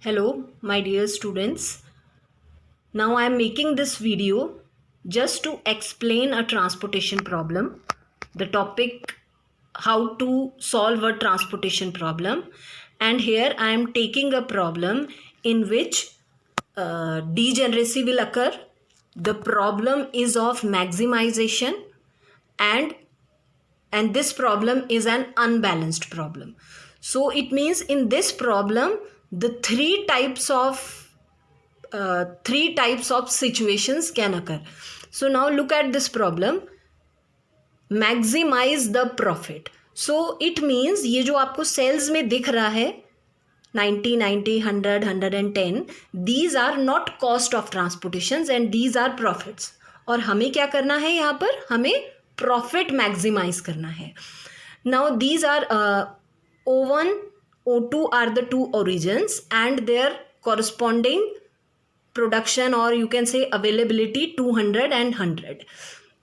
Hello, my dear students. Now I am making this video just to explain a transportation problem. The topic how to solve a transportation problem. And here I am taking a problem in which degeneracy will occur. The problem is of maximization and this problem is an unbalanced problem. So it means in this problem the three types of situations can occur. So now look at this problem. Maximize the profit. So it means ये जो आपको sales में दिख रहा है 90, 90, 100, 110, these are not cost of transportations and these are profits. और हमें क्या करना है यहाँ पर? हमें profit maximize करना है. Now these are O1, O2 are the two origins and their corresponding production, or you can say availability, 200 and 100.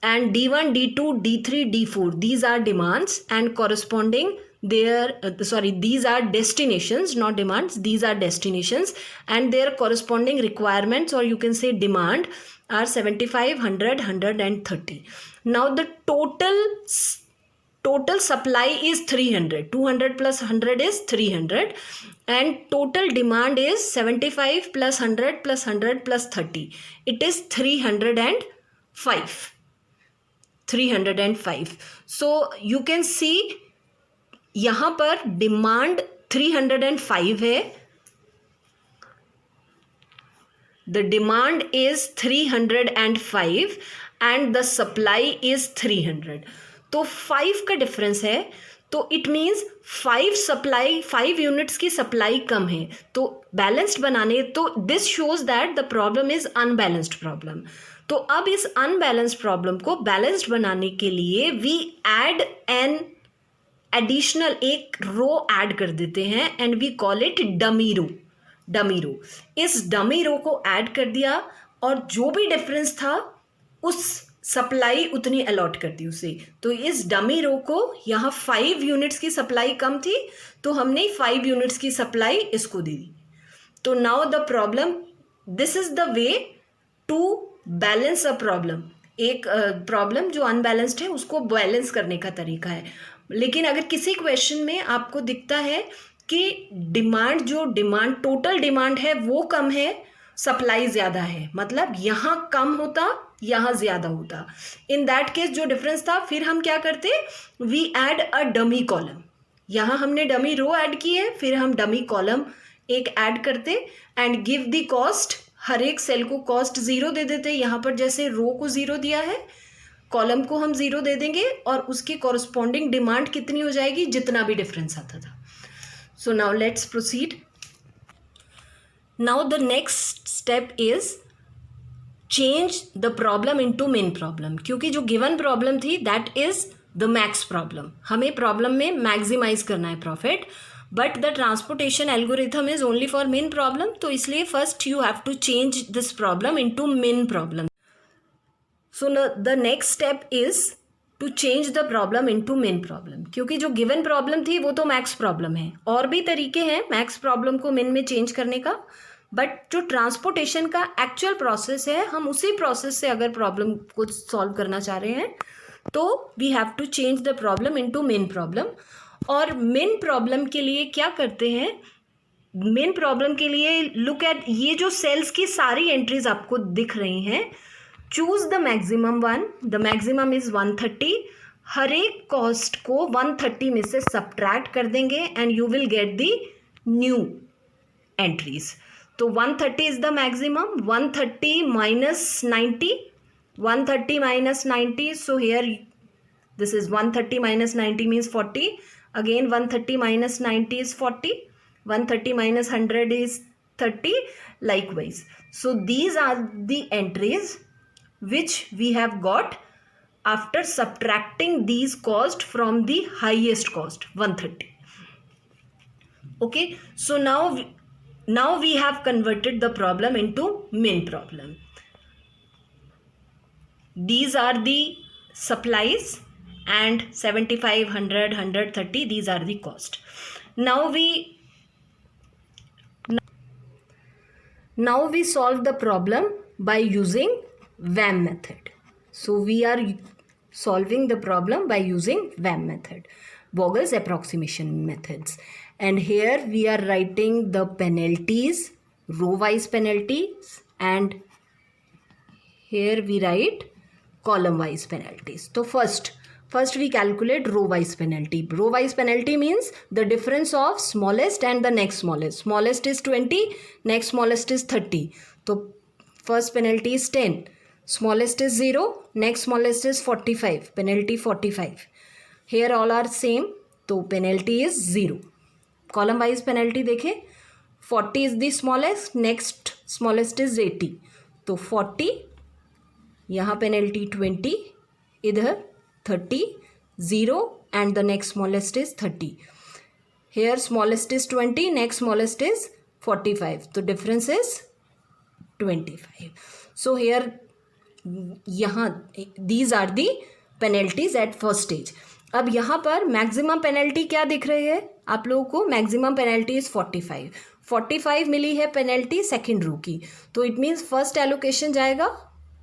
And D1, D2, D3, D4, these are demands and corresponding these are destinations, not demands, these are destinations, and their corresponding requirements, or you can say demand, are 75, 100, 100 and 30. Now the total supply is 300, 200 plus 100 is 300, and total demand is 75 plus 100 plus 100 plus 30. It is 305. So you can see यहाँ पर demand 305 है. The demand is 305 and the supply is 300. तो 5 का difference है. तो it means 5 units की supply कम है. तो बैलेंस्ड बनाने, तो this shows that the problem is unbalanced problem. तो अब इस अनबैलेंस्ड प्रॉब्लम को बैलेंस्ड बनाने के लिए वी एड एन एडिशनल एक रो ऐड कर देते हैं and we call it dummy row. इस डमी रो को ऐड कर दिया और जो भी डिफरेंस था उस सप्लाई उतनी अलॉट कर दी उसे. तो इस डमी रो को यहाँ 5 यूनिट्स की सप्लाई कम थी तो हमने 5 यूनिट्स की सप्लाई इसको दे दी. तो now the problem, this is the way to balance a problem. एक प्रॉब्लम जो अनबैलेंस्ड है उसको बैलेंस करने का तरीका है. लेकिन अगर किसी क्वेश्चन में आपको दिखता है कि टोटल डिमांड है वो कम है, सप्लाई ज़्यादा है, मतलब यहाँ कम होता यहाँ ज़्यादा होता, इन दैट केस जो डिफरेंस था फिर हम क्या करते, we add a dummy column. यहाँ हमने डमी रो ऐड की है, फिर हम डमी कॉलम एक ऐड करते एंड गिव द कॉस्ट. हर एक सेल को कॉस्ट 0 दे देते. यहाँ पर जैसे रो को 0 दिया है, कॉलम को हम 0 दे देंगे और उसकी कॉरस्पॉन्डिंग डिमांड कितनी हो जाएगी, जितना भी डिफरेंस आता था. So now let's proceed. Now the next step is change the problem into min problem. क्योंकि जो गिवन प्रॉब्लम थी that is the max problem. हमें प्रॉब्लम में मैक्सिमाइज करना है profit, but the transportation algorithm is only for min problem. तो इसलिए first you have to change this problem into min problem. So the next step is to change the problem into min problem. क्योंकि जो given problem थी वो तो max problem है. और भी तरीके हैं मैक्स प्रॉब्लम को मेन में चेंज करने का, बट जो ट्रांसपोर्टेशन का एक्चुअल प्रोसेस है, हम उसी प्रोसेस से अगर प्रॉब्लम को सॉल्व करना चाह रहे हैं तो we have to change the problem into min problem. और मेन प्रॉब्लम के लिए क्या करते हैं, मेन प्रॉब्लम के लिए लुक एट ये जो सेल्स की सारी एंट्रीज आपको दिख रही हैं. Choose the maximum one. The maximum is 130. हर एक कॉस्ट को 130 में से सब्ट्रैक्ट कर देंगे and you will get the new entries. तो 130 is the maximum. 130 minus 90. 130 minus 90. So here this is 130 minus 90 means 40. Again 130 minus 90 is 40. 130 minus 100 is 30. Likewise. So these are the entries which we have got after subtracting these cost from the highest cost 130. Okay, so now we have converted the problem into main problem. These are the supplies and 75, 100, 130, these are the cost. Now Now we solve the problem by using VAM method. So we are solving the problem by using VAM method, Vogel's approximation methods. And here we are writing the penalties, row wise penalties, and here we write column wise penalties. So first we calculate row wise penalty. Row wise penalty means the difference of smallest and the next smallest. Smallest is 20, next smallest is 30. So first penalty is 10, smallest is 0, next smallest is 45, penalty 45. Here all are same, तो penalty is 0. Column wise penalty देखें, 40 is the smallest, next smallest is 80. तो 40, यहाँ penalty 20, इधर 30, 0 and the next smallest is 30. Here smallest is 20, next smallest is 45. तो difference is 25. So here यहाँ these are the penalties at first stage. अब यहाँ पर maximum penalty क्या दिख रही है आप लोगों को? मैक्सिमम पेनल्टी इज 45 मिली है पेनल्टी सेकेंड रो की, तो इट मीन्स फर्स्ट एलोकेशन जाएगा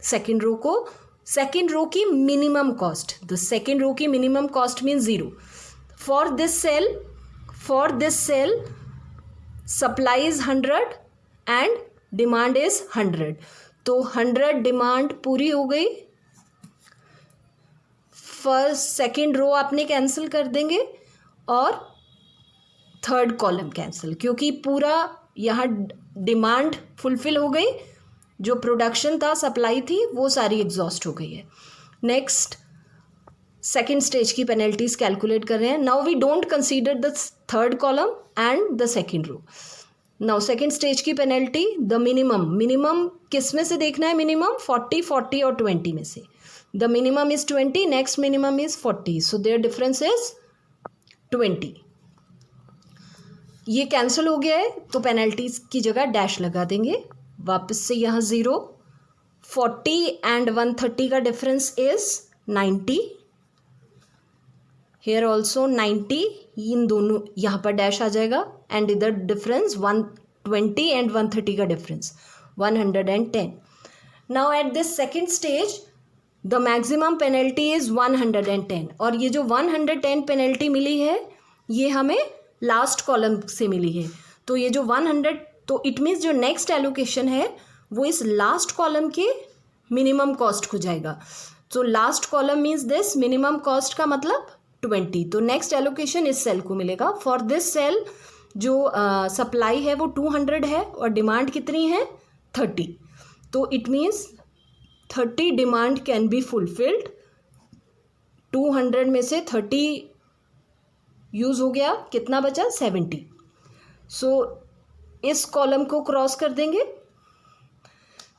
सेकेंड रो को. सेकेंड रो की minimum cost, the second row की minimum cost mean 0. For this cell supply is 100 and demand is 100. तो 100 डिमांड पूरी हो गई. फर्स्ट सेकेंड रो आपने कैंसिल कर देंगे और थर्ड कॉलम कैंसिल, क्योंकि पूरा यहाँ डिमांड फुलफिल हो गई, जो प्रोडक्शन था सप्लाई थी वो सारी एग्जॉस्ट हो गई है. नेक्स्ट सेकेंड स्टेज की पेनल्टीज कैलकुलेट कर रहे हैं. Now we don't consider the third column and the second row. Now second stage की पेनल्टी, द मिनिमम किस में से देखना है? मिनिमम 40 और 20 में से. The minimum is 20, next minimum is 40, so their difference is 20. ये कैंसिल हो गया है तो पेनल्टीज की जगह डैश लगा देंगे. वापस से यहाँ 0, 40 एंड 130 का डिफरेंस इज 90. हेयर ऑल्सो 90, इन दोनों यहाँ पर डैश आ जाएगा एंड इधर डिफरेंस 120 एंड 130 का difference 110. Now at this second stage the maximum penalty is 110, और ये जो 110 पेनल्टी मिली है ये हमें लास्ट कॉलम से मिली है. तो ये जो 100, तो इट मीन्स जो नेक्स्ट एलोकेशन है वो इस लास्ट कॉलम के मिनिमम कॉस्ट को जाएगा. तो last column means this minimum cost का मतलब 20. तो नेक्स्ट एलोकेशन इस सेल को मिलेगा. फॉर दिस सेल जो सप्लाई है वो 200 है और डिमांड कितनी है? 30. तो it means 30 demand can be fulfilled. 200 में से 30 यूज़ हो गया, कितना बचा? 70. सो इस कॉलम को क्रॉस कर देंगे.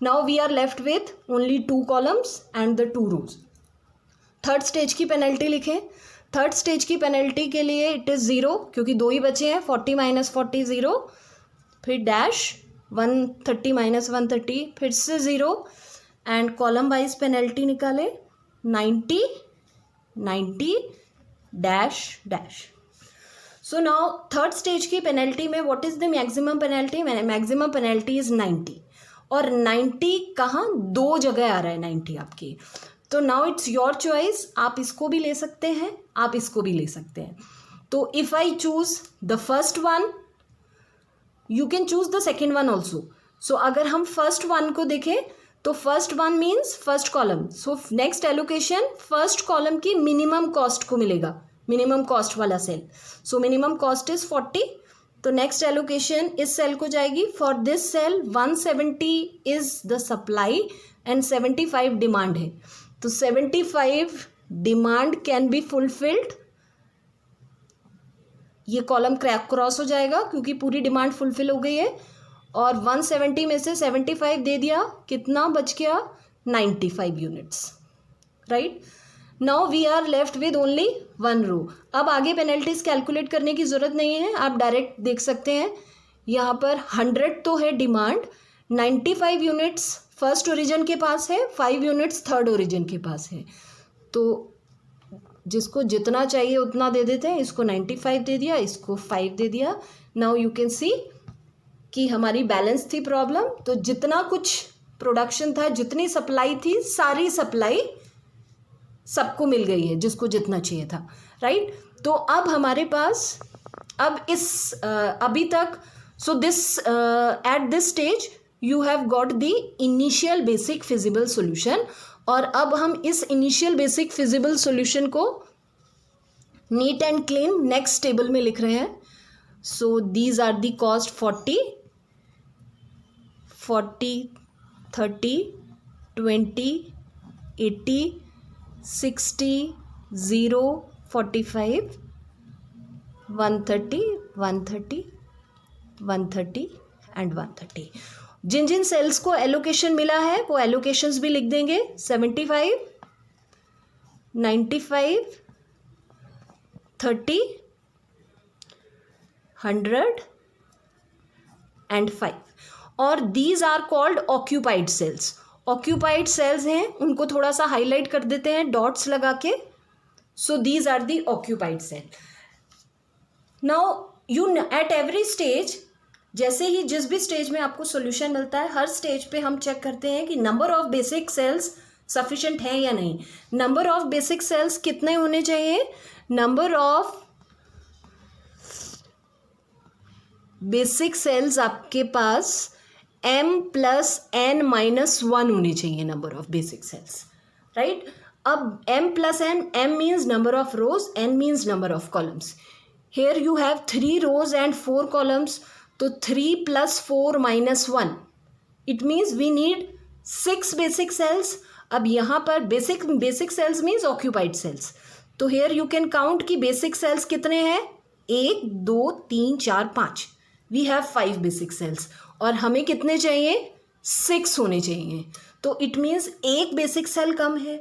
Now we are left with only 2 columns and the 2 rows. Third stage की पेनल्टी लिखें. थर्ड स्टेज की पेनल्टी के लिए इट इज़ 0, क्योंकि 2 ही बचे हैं. 40 - 40 0, फिर डैश 130 - 130, फिर से 0 एंड कॉलम वाइज पेनल्टी निकाले 90 dash dash. So now third stage की पेनल्टी में what is the maximum penalty? Maximum penalty is 90, और 90 कहाँ? 2 जगह आ रहा है 90 आपकी. तो नाउ इट्स योर चॉइस, आप इसको भी ले सकते हैं, आप इसको भी ले सकते हैं. तो if I choose the first one, you can choose the second one also. So अगर हम फर्स्ट वन को देखें तो first one means first column. So next allocation first column की मिनिमम कॉस्ट को मिलेगा, मिनिमम कॉस्ट वाला cell. So minimum cost is 40. तो नेक्स्ट एलोकेशन इस सेल को जाएगी. For this cell 170 is the supply and 75 demand है. तो 75 डिमांड कैन बी फुलफिल्ड. ये कॉलम क्रॉस हो जाएगा क्योंकि पूरी डिमांड फुलफिल हो गई है. और 170 में से 75 दे दिया, कितना बच गया? 95 units. Right. Now we are left with only 1 row. अब आगे पेनल्टीज कैलकुलेट करने की ज़रूरत नहीं है, आप डायरेक्ट देख सकते हैं. यहाँ पर 100 तो है डिमांड, 95 यूनिट्स फर्स्ट ओरिजिन के पास है, 5 यूनिट्स थर्ड ओरिजिन के पास है. तो जिसको जितना चाहिए उतना दे देते हैं. इसको 95 दे दिया, इसको 5 दे दिया. नाउ यू कैन सी कि हमारी बैलेंस थी प्रॉब्लम, तो जितना कुछ प्रोडक्शन था, जितनी सप्लाई थी, सारी सप्लाई सबको मिल गई है जिसको जितना चाहिए था, राइट। तो अब हमारे पास अब इस अभी तक, so this at this stage you have got the initial basic feasible solution. और अब हम इस इनिशियल बेसिक फिजिबल सॉल्यूशन को neat and clean next table में लिख रहे हैं। So these are the cost 40, 30, 20, 80, 60, 0, 45, 130, 130, 130 and 130। Jin Jin sales को एलोकेशन मिला है वो एलोकेशंस भी लिख देंगे। 75, 95, 30, 100 एंड 5। और these are called occupied cells. Occupied cells हैं, उनको थोड़ा सा हाईलाइट कर देते हैं डॉट्स लगा के। So these are the occupied cell. Now you at every stage, जैसे ही जिस भी स्टेज में आपको सॉल्यूशन मिलता है, हर स्टेज पे हम चेक करते हैं कि number of basic cells sufficient है या नहीं। नंबर ऑफ बेसिक सेल्स कितने होने चाहिए? नंबर ऑफ बेसिक सेल्स आपके पास m+n-1 होने चाहिए, number of basic cells, right. अब m+n, m means number of rows, n means number of columns. Here you have 3 rows and 4 columns, तो 3 + 4 - 1, it means we need 6 basic cells. अब यहाँ पर basic cells means occupied cells. तो here you can count कि basic cells कितने हैं, 1, 2, 3, 4, 5। We have 5 basic sales और हमें कितने चाहिए? 6 होने चाहिए। तो इट मीन्स एक बेसिक सेल कम है।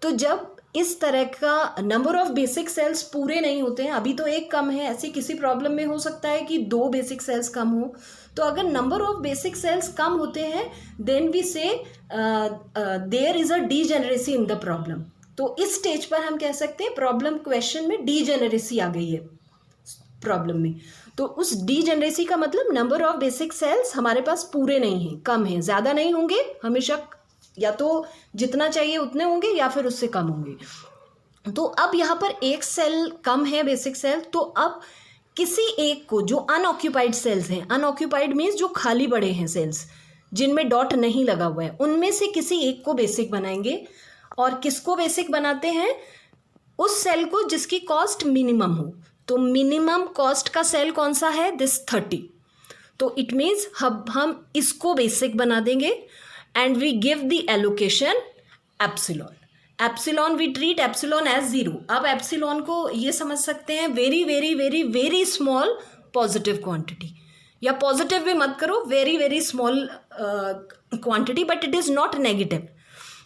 तो जब इस तरह का नंबर ऑफ बेसिक सेल्स पूरे नहीं होते हैं, अभी तो एक कम है, ऐसी किसी प्रॉब्लम में हो सकता है कि 2 बेसिक सेल्स कम हो। तो अगर नंबर ऑफ बेसिक सेल्स कम होते हैं, then we say there is a degeneracy in the problem. तो इस स्टेज पर हम कह सकते हैं प्रॉब्लम क्वेश्चन में डीजेनरेसी आ गई है प्रॉब्लम में। तो उस डीजेनरेसी का मतलब नंबर ऑफ बेसिक सेल्स हमारे पास पूरे नहीं हैं, कम हैं, ज़्यादा नहीं होंगे, हमेशा या तो जितना चाहिए उतने होंगे या फिर उससे कम होंगे। तो अब यहाँ पर एक सेल कम है बेसिक सेल, तो अब किसी एक को, जो अनऑक्यूपाइड सेल्स हैं, अनऑक्यूपाइड मीन्स जो खाली पड़े हैं सेल्स जिनमें डॉट नहीं लगा हुआ है, उनमें से किसी एक को बेसिक बनाएंगे। और किसको बेसिक बनाते हैं? उस सेल को जिसकी कॉस्ट मिनिमम हो। तो मिनिमम कॉस्ट का सेल कौन सा है? दिस 30। तो इट मीन्स हम इसको बेसिक बना देंगे and we give the allocation epsilon. Epsilon we treat epsilon as 0. अब epsilon को ये समझ सकते हैं very very very very small positive quantity, या positive भी मत करो, very very small quantity, but it is not negative.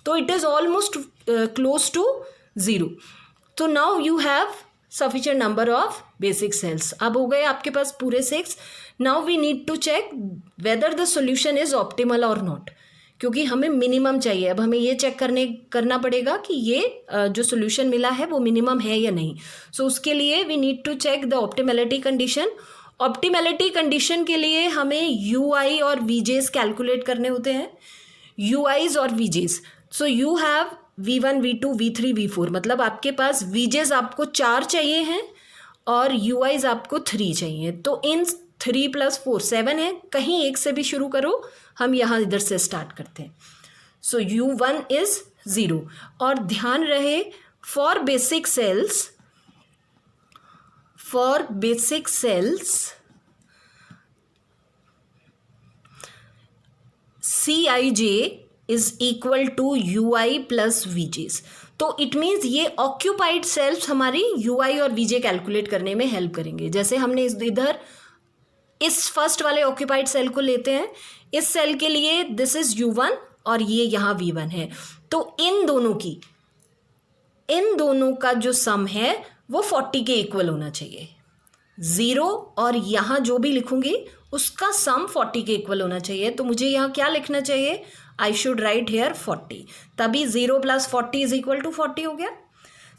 तो it is almost close to 0. तो now you have sufficient number of basic cells. अब हो गए आपके पास पूरे 6. Now we need to check whether the solution is optimal or not. क्योंकि हमें minimum चाहिए। अब हमें ये चेक करना पड़ेगा कि ये जो सोल्यूशन मिला है वो मिनिमम है या नहीं। सो उसके लिए we need to check the optimality condition. Optimality condition के लिए हमें UI और VJs कैलकुलेट करने होते हैं। UIs और VJs, so you have V1, V2, V3, V4, मतलब आपके पास VJs आपको 4 चाहिए हैं और UIs आपको 3 चाहिए। तो इन 3 + 4 7 है, कहीं एक से भी शुरू करो, हम यहाँ इधर से स्टार्ट करते हैं। So U1 is 0। और ध्यान रहे for basic cells Cij is equal to UI + VJs। तो इट मीन्स ये ऑक्यूपाइड सेल्स हमारी UI और VJ कैलकुलेट करने में हेल्प करेंगे। जैसे हमने इधर इस फर्स्ट वाले ऑक्यूपाइड सेल को लेते हैं, इस सेल के लिए दिस इज U1 और ये यहाँ V1 है। तो इन दोनों का जो सम है वो 40 के इक्वल होना चाहिए। 0 और यहाँ जो भी लिखूंगी उसका सम 40 के इक्वल होना चाहिए। तो मुझे यहाँ क्या लिखना चाहिए? आई शुड राइट हेयर 40, तभी 0 + 40 इज इक्वल टू 40 हो गया।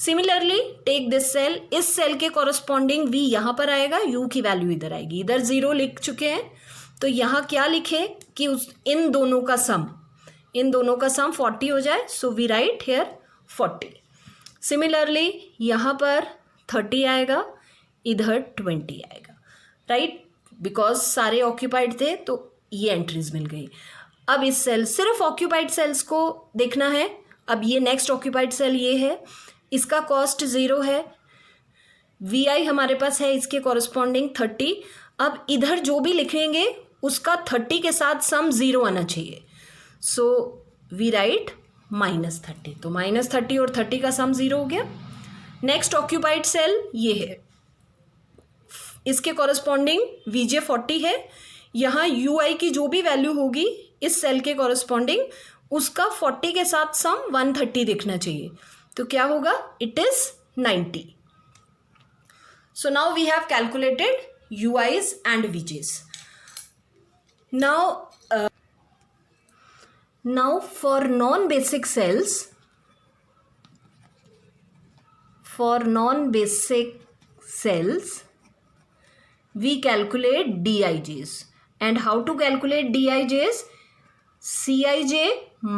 सिमिलरली टेक दिस सेल, इस सेल के कॉरस्पॉन्डिंग V यहाँ पर आएगा, U की वैल्यू इधर आएगी। इधर 0 लिख चुके हैं तो यहाँ क्या लिखे कि इन दोनों का सम 40 हो जाए. So we write here 40. Similarly यहाँ पर 30 आएगा, इधर 20 आएगा, राइट. बिकॉज सारे ऑक्यूपाइड थे तो ये एंट्रीज मिल गई. अब इस सेल, सिर्फ ऑक्यूपाइड सेल्स को देखना है. अब ये नेक्स्ट ऑक्यूपाइड सेल ये है, इसका कॉस्ट 0 है, VI हमारे पास है इसके कॉरस्पॉन्डिंग 30. अब इधर जो भी लिखेंगे उसका 30 के साथ सम 0 आना चाहिए. So we write -30. तो -30 और 30 का सम 0 हो गया. नेक्स्ट ऑक्यूपाइड सेल ये है, इसके कॉरस्पॉन्डिंग VJ 40 है. यहाँ UI की जो भी वैल्यू होगी इस सेल के कॉरस्पॉन्डिंग उसका 40 के साथ सम 130 दिखना चाहिए. तो क्या होगा, it is 90. So now we have calculated UIs and VJs. Now for non-basic cells, we calculate DIJs. And how to calculate DIJs? CIJ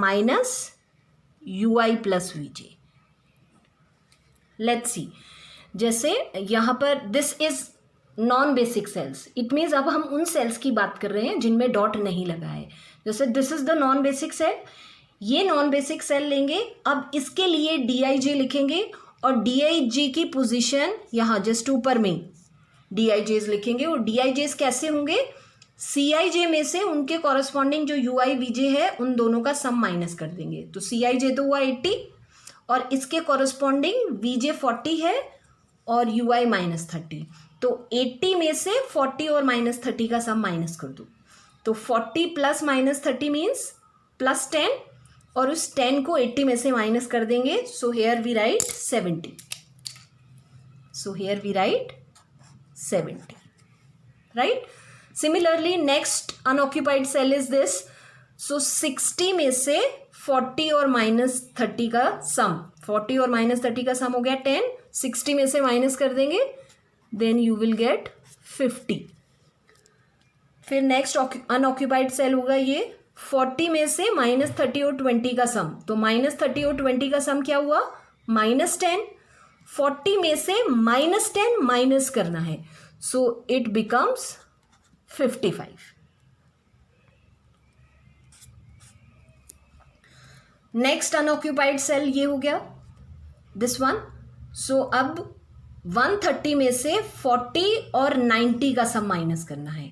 minus UI plus VJ. Let's see. जैसे यहाँ पर this is non basic cells, it means अब हम उन sales की बात कर रहे हैं जिनमें डॉट नहीं लगा है. जैसे this is the non basic cell, ये नॉन बेसिक सेल लेंगे. अब इसके लिए DIJ लिखेंगे और DIJ की पोजीशन यहाँ जस्ट ऊपर में DIJs लिखेंगे. और DIJs कैसे होंगे, CIJ में से उनके कॉरस्पॉन्डिंग जो UI VJ है उन दोनों का सम माइनस कर देंगे. तो CIJ तो हुआ 80 और इसके कॉरस्पॉन्डिंग VJ 40 है और UI -30. तो 80 में से 40 और -30 का सम माइनस कर दो. तो 40 प्लस -30 मीन्स +10 और उस 10 को 80 में से माइनस कर देंगे. So here we write 70. Right. Similarly next unoccupied cell is this. So 60 में से 40 और -30 का सम, 40 और -30 का सम हो गया 10. 60 में से माइनस कर देंगे, देन यू विल गेट 50. फिर नेक्स्ट अनऑक्यूपाइड सेल होगा ये 40 में से -30 और 20 का सम. तो -30 और 20 का सम क्या हुआ, -10. 40 में से -10 माइनस करना है, so it becomes 55. Next unoccupied cell ये हो गया दिस वन. सो अब 130 में से 40 और 90 का सम माइनस करना है.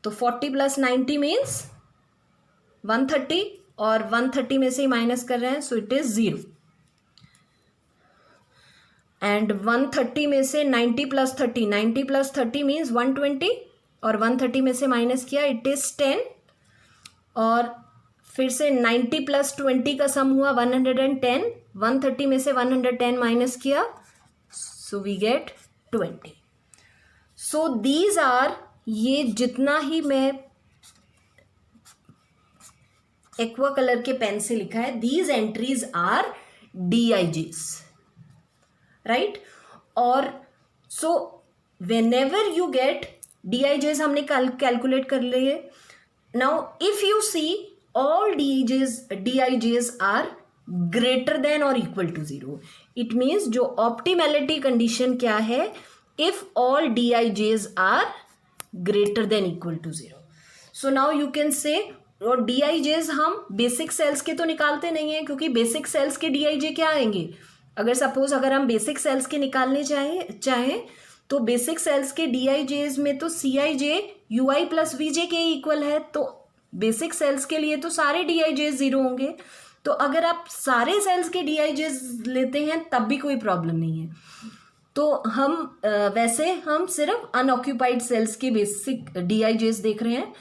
तो 40 प्लस 90 मीन्स 130 और 130 में से ही माइनस कर रहे हैं, सो इट इज 0. एंड 130 में से 90 प्लस 30 मीन्स 120 और 130 में से माइनस किया, इट इज 10. और फिर से 90 प्लस 20 का सम हुआ 110. 130 में से 110 माइनस किया, so we get 20. So these are, ये जितना ही मैं एक्वा कलर के पेन से लिखा है, these entries are DIJs, right. और so whenever you get DIJs हमने कैलकुलेट कर लिए. Now if you see all DIJs are greater than or equal to 0. It means जो optimality condition क्या है, if all DIJs are greater than equal to 0. So now you can say, और DIJs हम basic sales के तो निकालते नहीं हैं, क्योंकि बेसिक सेल्स के DIJ क्या आएंगे. अगर सपोज अगर हम बेसिक सेल्स के निकालने चाहें तो बेसिक सेल्स के DIJs में तो CIJ UI प्लस VJ के इक्वल है. तो बेसिक सेल्स के लिए तो सारे DIJs 0 होंगे. तो अगर आप सारे सेल्स के DIJs लेते हैं तब भी कोई प्रॉब्लम नहीं है. तो हम वैसे हम सिर्फ अनऑक्यूपाइड सेल्स के बेसिक DIJs देख रहे हैं.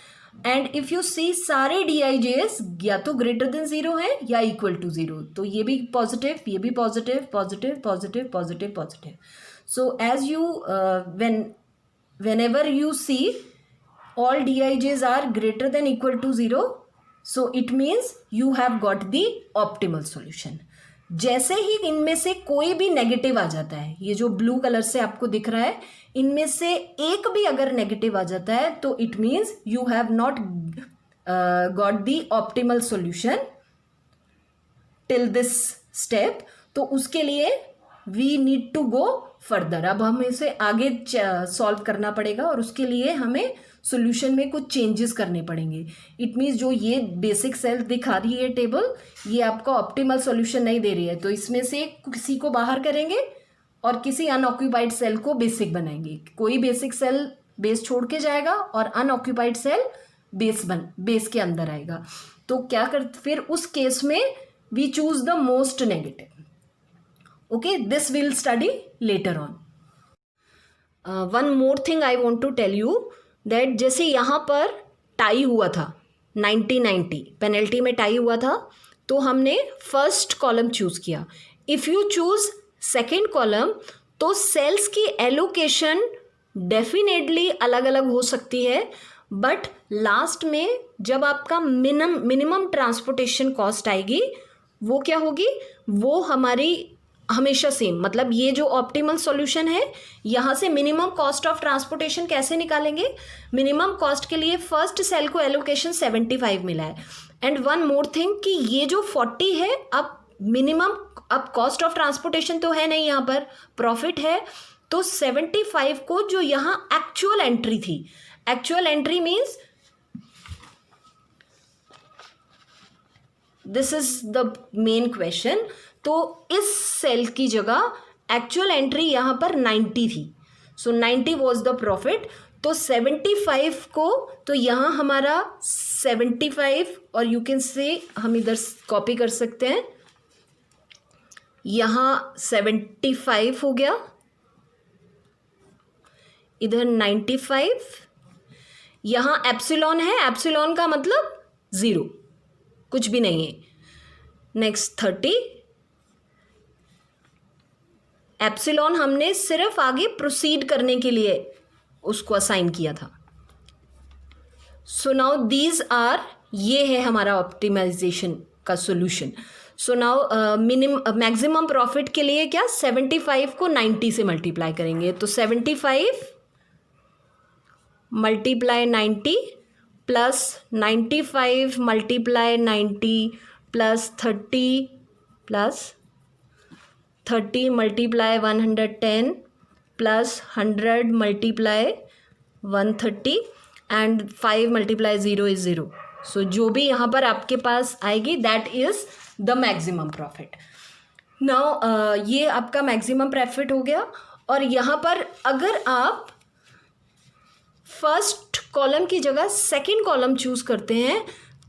एंड इफ यू सी सारे DIJs या तो ग्रेटर देन 0 है या इक्वल टू 0. तो ये भी पॉजिटिव, ये भी positive, positive, positive, positive, positive. So as you whenever you see all DIJs are greater than equal to 0, so it means you have got the optimal solution. जैसे ही इनमें से कोई भी नेगेटिव आ जाता है, ये जो ब्लू कलर से आपको दिख रहा है, इनमें से एक भी अगर नेगेटिव आ जाता है तो it means you have not got the optimal solution till this step. तो उसके लिए we need to go further. अब हमें इसे आगे सॉल्व करना पड़ेगा और उसके लिए हमें सॉल्यूशन में कुछ चेंजेस करने पड़ेंगे। इट मीन्स जो ये बेसिक सेल दिखा रही है टेबल, ये आपका ऑप्टिमल सॉल्यूशन नहीं दे रही है, तो इसमें से किसी को बाहर करेंगे और किसी अनऑक्यूपाइड सेल को बेसिक बनाएंगे। कोई बेसिक सेल बेस छोड़ के जाएगा और अनऑक्यूपाइड सेल बेस के अंदर आएगा। तो क्या कर, फिर उस केस में we choose the most negative. Okay, this will study later on. One more thing I want to tell you that जैसे यहाँ पर टाई हुआ था 90-90 पेनल्टी में टाई हुआ था, तो हमने फर्स्ट कॉलम चूज किया। If you choose second column तो सेल्स की एलोकेशन डेफिनेटली अलग अलग हो सकती है, बट लास्ट में जब आपका मिनिमम ट्रांसपोर्टेशन कॉस्ट आएगी वो क्या होगी, वो हमारी हमेशा सेम। मतलब ये जो ऑप्टिमल सॉल्यूशन है, यहाँ से मिनिमम कॉस्ट ऑफ ट्रांसपोर्टेशन कैसे निकालेंगे, मिनिमम कॉस्ट के लिए फर्स्ट सेल को एलोकेशन 75 मिला है। एंड वन मोर थिंग कि ये जो 40 है, अब मिनिमम, अब कॉस्ट ऑफ ट्रांसपोर्टेशन तो है नहीं, यहाँ पर प्रॉफिट है, तो 75 को जो यहाँ एक्चुअल एंट्री थी, actual entry means this is the main question. तो इस सेल की जगह एक्चुअल एंट्री यहाँ पर 90 थी, सो 90 वॉज द प्रॉफिट। तो 75 को, तो यहाँ हमारा 75, और यू कैन से हम इधर कॉपी कर सकते हैं, यहाँ 75 हो गया, इधर 95, यहाँ एप्सिलॉन है, एप्सिलॉन का मतलब 0, कुछ भी नहीं है। नेक्स्ट 30, एप्सिलॉन हमने सिर्फ आगे प्रोसीड करने के लिए उसको असाइन किया था। सो नाउ दीज आर, ये है हमारा ऑप्टिमाइजेशन का solution. So now maximum profit के लिए क्या, 75 को 90 से मल्टीप्लाई करेंगे, तो 75 multiply 90 plus 95 multiply 90 plus 30 multiply 110 plus 100 multiply 130 and 5 multiply 0 is 0। सो जो भी यहाँ पर आपके पास आएगी that is the maximum profit. Now ये आपका मैक्सिमम प्रॉफिट हो गया। और यहाँ पर अगर आप फर्स्ट कॉलम की जगह सेकंड कॉलम चूज करते हैं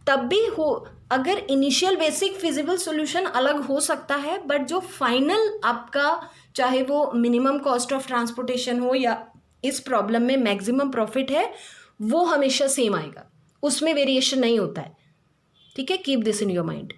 तब भी हो, अगर इनिशियल बेसिक फिजिबल सॉल्यूशन अलग हो सकता है, बट जो फाइनल आपका, चाहे वो मिनिमम कॉस्ट ऑफ ट्रांसपोर्टेशन हो या इस प्रॉब्लम में मैक्सिमम प्रॉफिट है, वो हमेशा सेम आएगा, उसमें वेरिएशन नहीं होता है। ठीक है, keep this in your mind.